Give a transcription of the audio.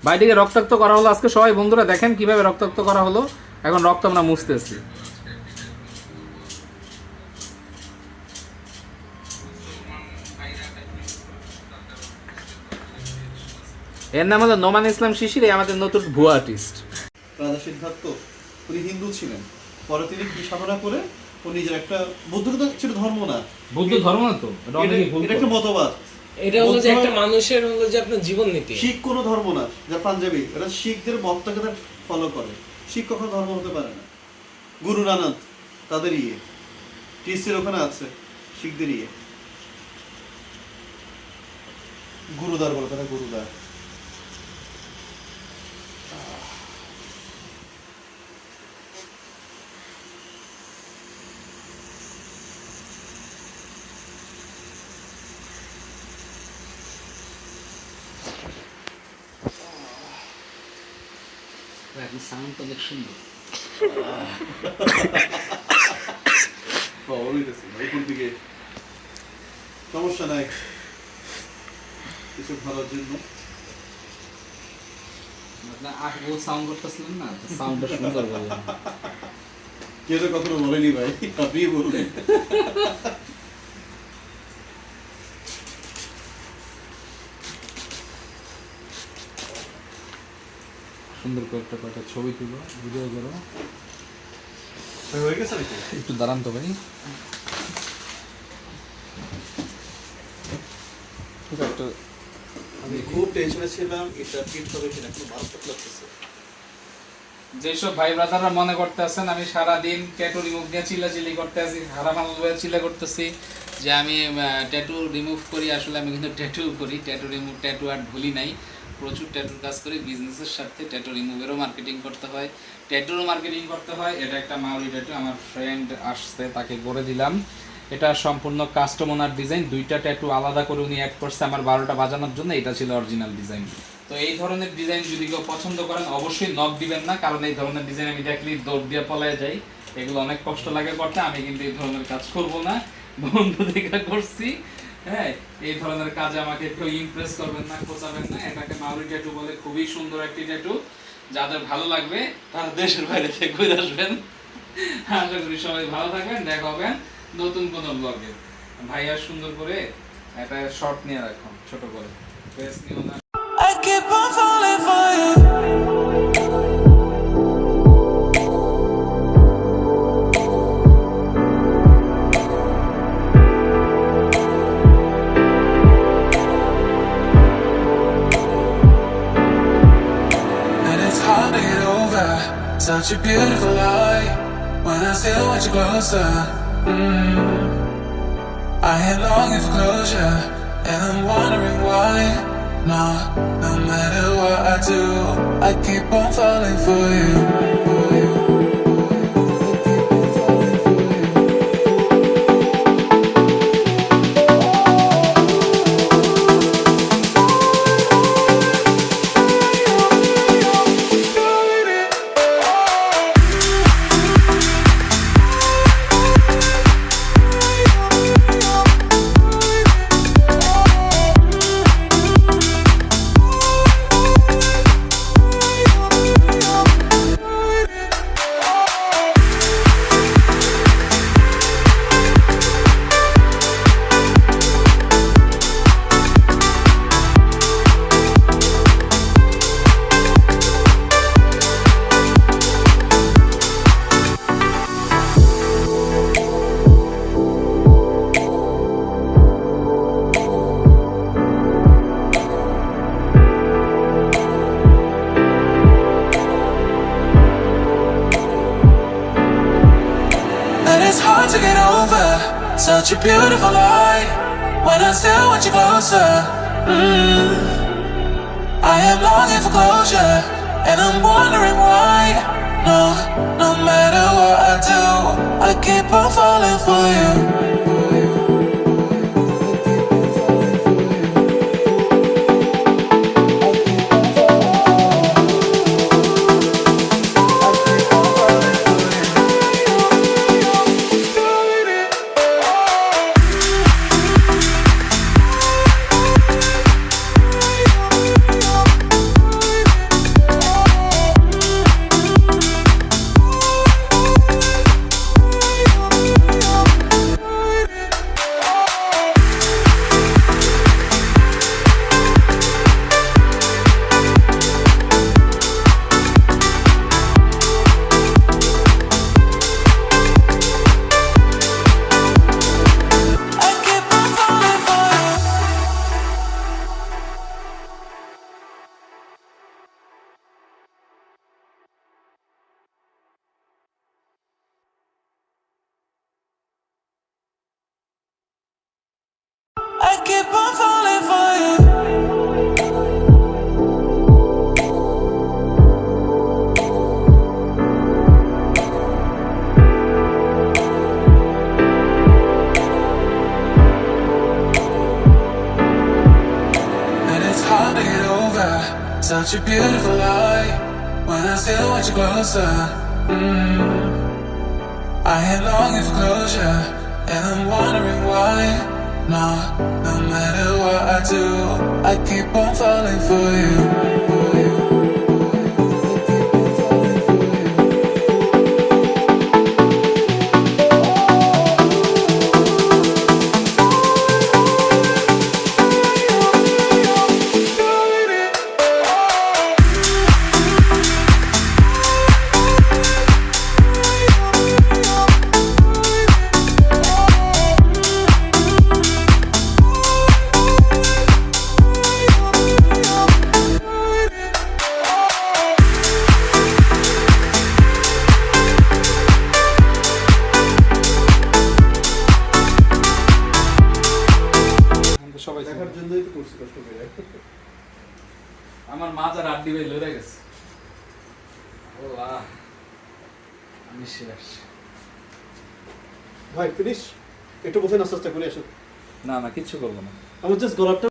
বাইটিকে রক্তাক্ত করা হলো আজকে। সবাই বন্ধুরা দেখেন কিভাবে রক্তাক্ত করা হলো। এখন রক্ত আমরা মুছতেছি। এর নাম হলো নোমান ইসলাম শিশির, আমাদের নতুন ভুয়া আর্টিস্ট। রাজা সিদ্ধার্থ উনি হিন্দু ছিলেন, পরে তিনি কি সাধনা করে ও নিজের একটা বৌদ্ধ ছিল ধর্ম না, বৌদ্ধ ধর্ম না তো, এটা একটা মতবাদ। এটা হলো যে একটা মানুষের হলো যে আপনার জীবন নীতি। শিখ কোনো ধর্ম না, যা পাঞ্জাবি, এটা শিখদের মতটাকে তারা ফলো করে। শিখ কখনো ধর্ম হতে পারে না। গুরু নানক তাদের টিএসসির ওখানে আছে শিখদের গুরুদার বলে তারা, গুরুদার। সাউন্ড অনেক সুন্দর। সমস্যা নাই, কিছু ভালোর জন্য। সাউন্ড করতেছিলেন না, সাউন্ডটা সুন্দর বলে কেউ তো কখনো বলেনি ভাই, আপনি বললেন। সুন্দর করে একটা ছবি তুলো, ভিডিও করো। হয়ে গেছে নাকি? একটু দাঁড়ান তো ভাই। আমি খুব টেনশনে ছিলাম, এটা ফিট হবে কিনা, কোনো মারাত্মক লাগতেছে। যেসব ভাই ব্রাদাররা মনে করতে আছেন আমি সারাদিন ট্যাটু রিমুভ দিয়ে চিল্লাচিল্লি করতে আছি, হারামাল চিল্লা করতেছি যে আমি ট্যাটু রিমুভ করি, আসলে আমি কিন্তু ট্যাটু করি। ট্যাটু আর ভুলি নাই, প্রচুর ট্যাটুর কাজ করি। বিজনেসের সাথে ট্যাটু রিমুভেরও মার্কেটিং করতে হয়, ট্যাটুরও মার্কেটিং করতে হয়। এটা একটা মাউরি ট্যাটু, আমার ফ্রেন্ড আসছে, তাকে করে দিলাম। এটা সম্পূর্ণ কাস্টম ওনার ডিজাইন, দুইটা ট্যাটু আলাদা করে উনি অ্যাড করছে আমার 12টা বাজানোর জন্য। এটা ছিল অরিজিনাল ডিজাইন। তো এই ধরনের ডিজাইন যদি কেউ পছন্দ করেন অবশ্যই নক দিবেন না, কারণ এই ধরনের ডিজাইন আমি দেখলেই দৌড় দিয়ে পলায় যাই, এগুলো অনেক কষ্ট লাগে করতে। আমি কিন্তু এই ধরনের কাজ করব না, বন্ধু দেখা করছি। হ্যাঁ, এই ধরনের কাজে আমাকে কেউ ইমপ্রেস করবেন না, খোঁচাবেন না। এটাকে মাউরি ট্যাটু বলে, খুবই সুন্দর একটি ট্যাটু। যাদের ভালো লাগবে তারা দেশের বাইরে থেকে ঘুরে আসবেন। আশা করি সবাই ভালো থাকবেন, দেখা হবেন নতুন কোনো ব্লগে। ভাইয়া সুন্দর করে একটা শর্ট নিয়ে রাখুন, ছোট করে ফেস নিও না। I keep on falling for you. And it's hard to get over such a beautiful lie. When I still want you closer, I am longing for closure, and I'm wondering why. No, no matter what I do, I keep on falling for you. It's hard to get over such a beautiful lie. When I still want you closer, I am longing for closure, and I'm wondering why. No, no matter what I do, I keep on falling for you. keep on falling for you. And it's hard to get over such a beautiful lie when I still want you closer. I am longing for closure, and I'm wondering why. No, no matter what I do, I keep on falling for you. For you. সবাই দেখার জন্যই তো করছি কষ্ট করে। আমার মাজার আড্ডি ভাই লড়ে গেছে। আল্লাহ, আমি শেষ। ভাই ফিনিশ, একটু বসে নাস্তা করে আসো। না না, কিচ্ছু করবো না। আমার জাস্ট গলাটা